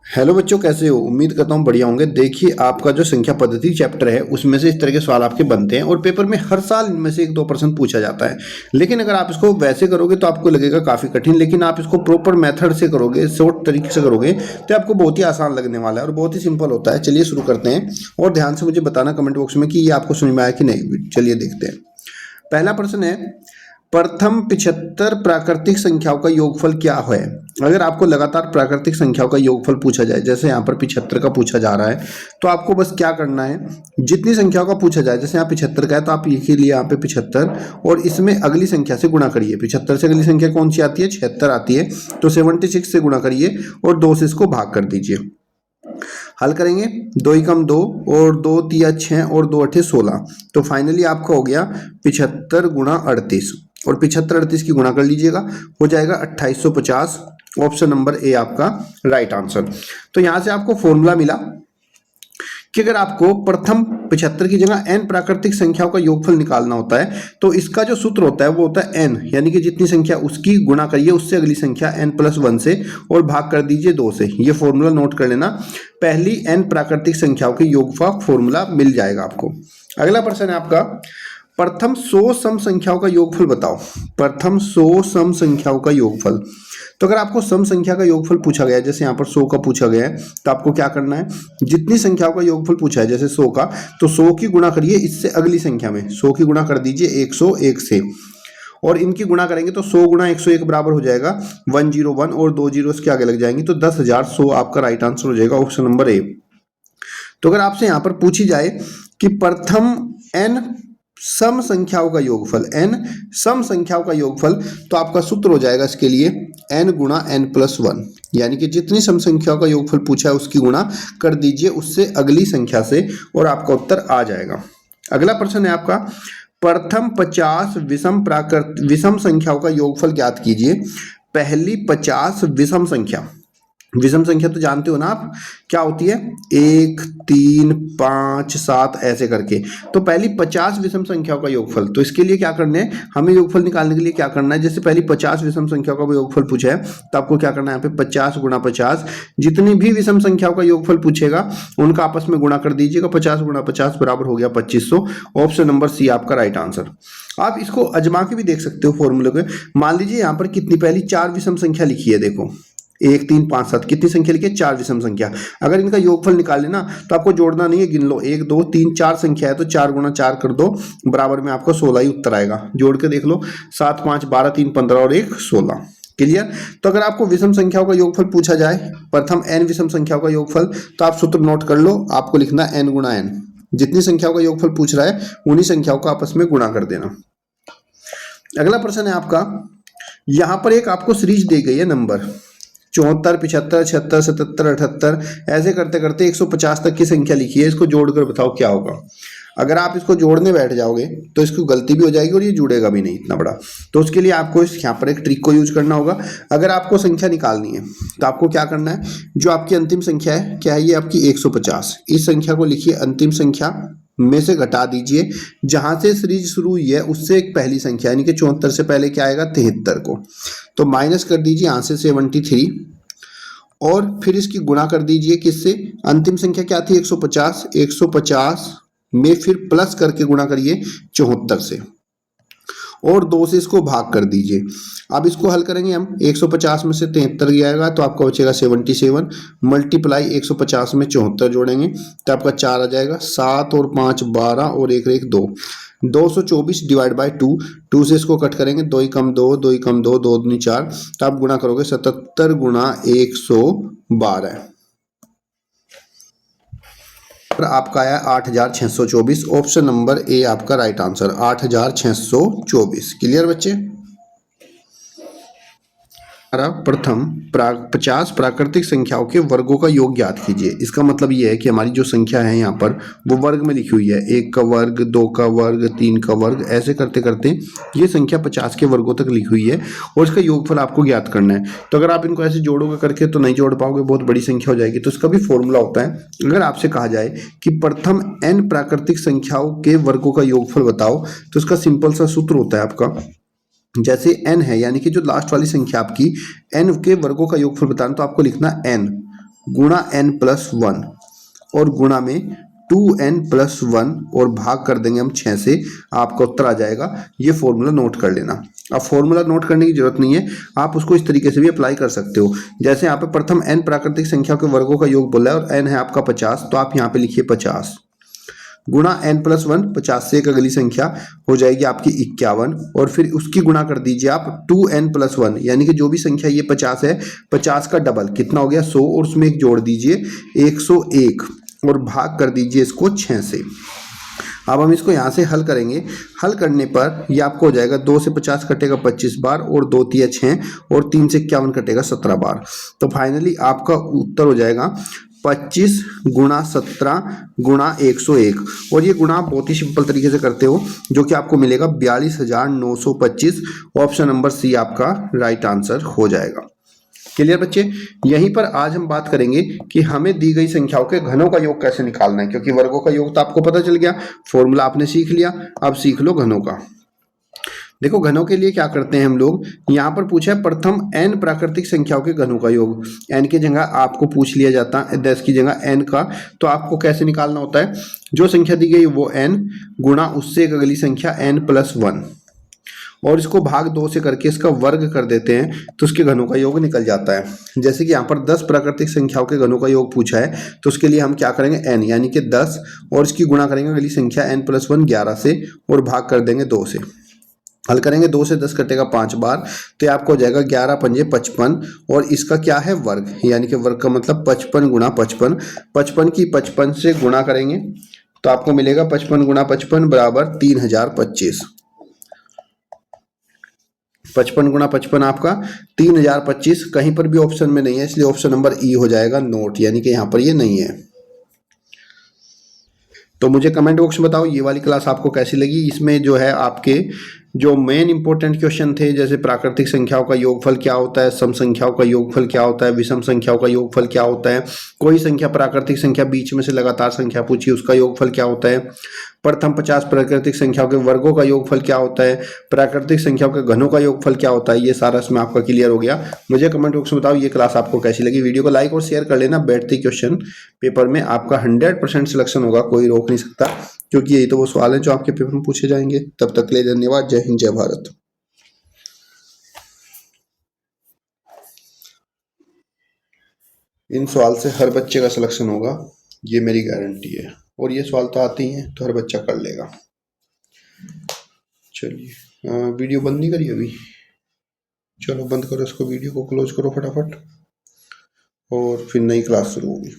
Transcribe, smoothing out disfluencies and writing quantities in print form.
Hello बच्चों, कैसे हो? उम्मीद करता हूँ बढ़िया होंगे। देखिए, आपका जो संख्या पद्धति चैप्टर है उसमें से इस तरह के सवाल आपके बनते हैं और पेपर में हर साल इनमें से 1-2% पूछा जाता है। लेकिन अगर आप इसको वैसे करोगे तो आपको लगेगा काफ़ी कठिन, लेकिन आप इसको प्रॉपर मेथड से करोगे, शॉर्ट तरीके से करोगे तो आपको बहुत ही आसान लगने वाला है और बहुत ही सिंपल होता है। चलिए शुरू करते हैं और ध्यान से मुझे बताना कमेंट बॉक्स में कि ये आपको समझ में आया कि नहीं। चलिए देखते हैं। पहला प्रश्न है, प्रथम 75 प्राकृतिक संख्याओं का योगफल क्या है? अगर आपको लगातार प्राकृतिक संख्याओं का योगफल पूछा जाए, जैसे यहाँ पर 75 का पूछा जा रहा है, तो आपको बस क्या करना है, जितनी संख्याओं का पूछा जाए, जैसे यहाँ 75 का है तो आप लिखिए लिए यहाँ पे 75 और इसमें अगली संख्या से गुणा करिए। 75 से अगली संख्या कौन सी आती है? 76 आती है, तो 76 से गुणा करिए और 2 से इसको भाग कर दीजिए। हल करेंगे, 2 × 2 और 2 × 3 = 6 और 2 × 8 = 16। तो फाइनली आपका हो गया 75 × 38 और 75 38 की गुणा कर लीजिएगा, हो जाएगा 2850। ऑप्शन नंबर ए आपका राइट आंसर। तो यहां से आपको फॉर्मूला मिला कि अगर आपको प्रथम 75 की जगह n प्राकृतिक संख्याओं का योगफल निकालना होता है तो इसका जो सूत्र होता है वो होता है n, यानी कि जितनी संख्या उसकी गुणा करिए उससे अगली संख्या n+1 से और भाग कर दीजिए 2 से। ये फॉर्मूला नोट कर लेना, पहली n प्राकृतिक संख्याओं के योग का फॉर्मूला मिल जाएगा आपको। अगला प्रश्न है आपका, प्रथम 100 सम संख्याओं का योगफल बताओ। प्रथम 100 सम संख्याओं का योगफल, तो अगर आपको सम संख्या का योगफल पूछा गया है, जैसे यहाँ पर 100 का पूछा गया है, तो आपको क्या करना है, जितनी संख्याओं का योगफल पूछा है जैसे 100 का, तो 100 की गुणा करिए इससे अगली संख्या में। 100 की गुणा कर दीजिए 101 से और इनकी गुणा करेंगे तो 100 × 101 बराबर हो जाएगा 101 और 2 जीरो इसके आगे लग जाएंगे तो 10,100 आपका राइट आंसर हो जाएगा, ऑप्शन नंबर ए। तो अगर आपसे यहाँ पर पूछी जाए कि प्रथम n सम संख्याओं का योगफल, n सम संख्याओं का योगफल, तो आपका सूत्र हो जाएगा इसके लिए n × n+1, यानी कि जितनी सम संख्याओं का योगफल पूछा है उसकी गुणा कर दीजिए उससे अगली संख्या से और आपका उत्तर आ जाएगा। अगला प्रश्न है आपका, प्रथम 50 विषम संख्याओं का योगफल ज्ञात कीजिए। पहली 50 विषम संख्या, विषम संख्या तो जानते हो ना आप क्या होती है, 1 3 5 7 ऐसे करके। तो पहली 50 विषम संख्याओं का योगफल, तो इसके लिए क्या करना है, हमें योगफल निकालने के लिए क्या करना है, जैसे पहली 50 विषम संख्याओं का योगफल पूछा है तो आपको क्या करना है, यहाँ पे 50 × 50, जितनी भी विषम संख्याओं का योगफल पूछेगा उनका आपस में गुणा कर दीजिएगा। 50 × 50 बराबर हो गया 2500। ऑप्शन नंबर सी आपका राइट आंसर। आप इसको अजमा के भी देख सकते हो फॉर्मूले को। मान लीजिए यहाँ पर कितनी, पहली 4 विषम संख्या लिखी है, देखो 1 3 5 7, कितनी संख्या लिखी है, 4 विषम संख्या। अगर इनका योगफल निकाल लेना तो आपको जोड़ना नहीं है, गिन लो 1 2 3 4 संख्या है तो 4 × 4 कर दो, बराबर में आपको 16 ही उत्तर आएगा। जोड़ के देख लो, 7 5 12 3 15 और 1 16। क्लियर? तो अगर आपको विषम संख्याओं का योगफल पूछा जाए, प्रथम n विषम संख्याओं का योगफल, तो आप सूत्र नोट कर लो, आपको लिखना n × n। जितनी संख्याओं का योगफल पूछ रहा है उन्हीं संख्याओं का आपस में गुणा कर देना। अगला प्रश्न है आपका, यहां पर एक आपको सीरीज दी गई है नंबर 74 75 76 77 78, ऐसे करते करते 150 तक की संख्या लिखी है, इसको जोड़कर बताओ क्या होगा। अगर आप इसको जोड़ने बैठ जाओगे तो इसको गलती भी हो जाएगी और ये जुड़ेगा भी नहीं इतना बड़ा। तो उसके लिए आपको यहाँ पर एक ट्रिक को यूज करना होगा। अगर आपको संख्या निकालनी है तो आपको क्या करना है, जो आपकी अंतिम संख्या है, क्या है ये आपकी 150, इस संख्या को लिखिए अंतिम संख्या में से घटा दीजिए, जहां से सीरीज शुरू हुई है उससे एक पहली संख्या, यानी कि 74 से पहले क्या आएगा 73 को, तो माइनस कर दीजिए यहाँ से 73 और फिर इसकी गुणा कर दीजिए किससे, अंतिम संख्या क्या थी 150, 150 में फिर प्लस करके गुणा करिए 74 से और 2 से इसको भाग कर दीजिए। अब इसको हल करेंगे हम, 150 में से 73 जाएगा तो आपका बचेगा 77, मल्टीप्लाई 150 में 74 जोड़ेंगे तो आपका 4 आ जाएगा, 7 और 5 12 और 1 1 2, 224 डिवाइड बाई 2, 2 से इसको कट करेंगे, 2 × 2 2 × 2 2 दूनी 4, तो आप गुणा करोगे 77 × 112 आपका आया 8624। ऑप्शन नंबर ए आपका राइट आंसर, 8624। क्लियर बच्चे? प्रथम 50 प्राकृतिक संख्याओं के वर्गों का योग ज्ञात कीजिए। इसका मतलब ये है कि हमारी जो संख्या है यहाँ पर वो वर्ग में लिखी हुई है, 1 का वर्ग 2 का वर्ग 3 का वर्ग, ऐसे करते करते ये संख्या 50 के वर्गों तक लिखी हुई है और इसका योगफल आपको ज्ञात करना है। तो अगर आप इनको ऐसे जोड़ोगे करके तो नहीं जोड़ पाओगे, बहुत बड़ी संख्या हो जाएगी। तो इसका भी फॉर्मूला होता है, अगर आपसे कहा जाए कि प्रथम n प्राकृतिक संख्याओं के वर्गों का योगफल बताओ तो इसका सिंपल सा सूत्र होता है आपका, जैसे n है, यानी कि जो लास्ट वाली संख्या आपकी n के वर्गों का योगफल बताना, तो आपको लिखना n गुणा n+1 और गुणा में 2n+1 और भाग कर देंगे हम 6 से, आपका उत्तर आ जाएगा। ये फॉर्मूला नोट कर लेना। अब फॉर्मूला नोट करने की जरूरत नहीं है, आप उसको इस तरीके से भी अप्लाई कर सकते हो। जैसे यहाँ पे प्रथम n प्राकृतिक संख्या के वर्गों का योग बोला है और n है आपका 50, तो आप यहाँ पे लिखिए 50 गुणा n+1, 50 से एक अगली संख्या हो जाएगी आपकी 51 और फिर उसकी गुणा कर दीजिए आप 2n+1, यानी कि जो भी संख्या ये 50 है, 50 का डबल कितना हो गया 100 और उसमें एक जोड़ दीजिए 101 और भाग कर दीजिए इसको 6 से। अब हम इसको यहाँ से हल करेंगे। हल करने पर ये आपको हो जाएगा 2 से 50 कटेगा 25 बार और 2 तिया 6 और 3 से 51 कटेगा 17 बार। तो फाइनली आपका उत्तर हो जाएगा 25 गुणा 17 गुणा 101 और ये गुणा आप बहुत ही सिंपल तरीके से करते हो, जो कि आपको मिलेगा 42,925। ऑप्शन नंबर सी आपका राइट आंसर हो जाएगा। क्लियर बच्चे? यहीं पर आज हम बात करेंगे कि हमें दी गई संख्याओं के घनों का योग कैसे निकालना है, क्योंकि वर्गों का योग तो आपको पता चल गया, फॉर्मूला आपने सीख लिया, अब सीख लो घनों का। देखो घनों के लिए क्या करते हैं हम लोग, यहाँ पर पूछा है प्रथम n प्राकृतिक संख्याओं के घनों का योग। n की जगह आपको पूछ लिया जाता है 10 की जगह n का, तो आपको कैसे निकालना होता है, जो संख्या दी गई वो n गुणा उससे एक अगली संख्या n+1 और इसको भाग 2 से करके इसका वर्ग कर देते हैं, तो उसके घनों का योग निकल जाता है। जैसे कि यहाँ पर 10 प्राकृतिक संख्याओं के घनों का योग पूछा है, तो उसके लिए हम क्या करेंगे n यानी कि 10 और इसकी गुणा करेंगे अगली संख्या n+1 11 से और भाग कर देंगे 2 से। हल करेंगे 2 से 10 कटेगा 5 बार, तो आपको हो जाएगा 11 पंजे 55 और इसका क्या है वर्ग, यानी कि वर्ग का मतलब 55 गुणा 55। 55 की 55 से गुणा करेंगे तो आपको मिलेगा 55 गुणा 55 बराबर 3025। 55 गुणा 55 आपका 3025, कहीं पर भी ऑप्शन में नहीं है, इसलिए ऑप्शन नंबर ई हो जाएगा नोट, यानी कि यहाँ पर ये नहीं है। तो मुझे कमेंट बॉक्स में बताओ ये वाली क्लास आपको कैसी लगी। इसमें जो है आपके जो मेन इंपॉर्टेंट क्वेश्चन थे, जैसे प्राकृतिक संख्याओं का योगफल क्या होता है, सम संख्याओं का योगफल क्या होता है, विषम संख्याओं का योगफल क्या होता है, कोई संख्या प्राकृतिक संख्या बीच में से लगातार संख्या पूछी उसका योगफल क्या होता है, प्रथम 50 प्राकृतिक संख्याओं के वर्गों का योगफल क्या होता है, प्राकृतिक संख्याओं के घनों का योगफल क्या होता है, ये सारा इसमें आपका क्लियर हो गया। मुझे कमेंट बॉक्स में बताओ ये क्लास आपको कैसी लगी। वीडियो को लाइक और शेयर कर लेना। बैठते क्वेश्चन पेपर में आपका 100% सिलेक्शन होगा, कोई रोक नहीं सकता, क्योंकि यही तो वो सवाल है जो आपके पेपर में पूछे जाएंगे। तब तक के लिए धन्यवाद। जय हिंद, जय भारत। इन सवाल से हर बच्चे का सिलेक्शन होगा, ये मेरी गारंटी है, और ये सवाल तो आते ही हैं तो हर बच्चा कर लेगा। चलिए वीडियो बंद नहीं करी अभी, चलो बंद करो इसको, वीडियो को क्लोज करो फटाफट और फिर नई क्लास शुरू होगी।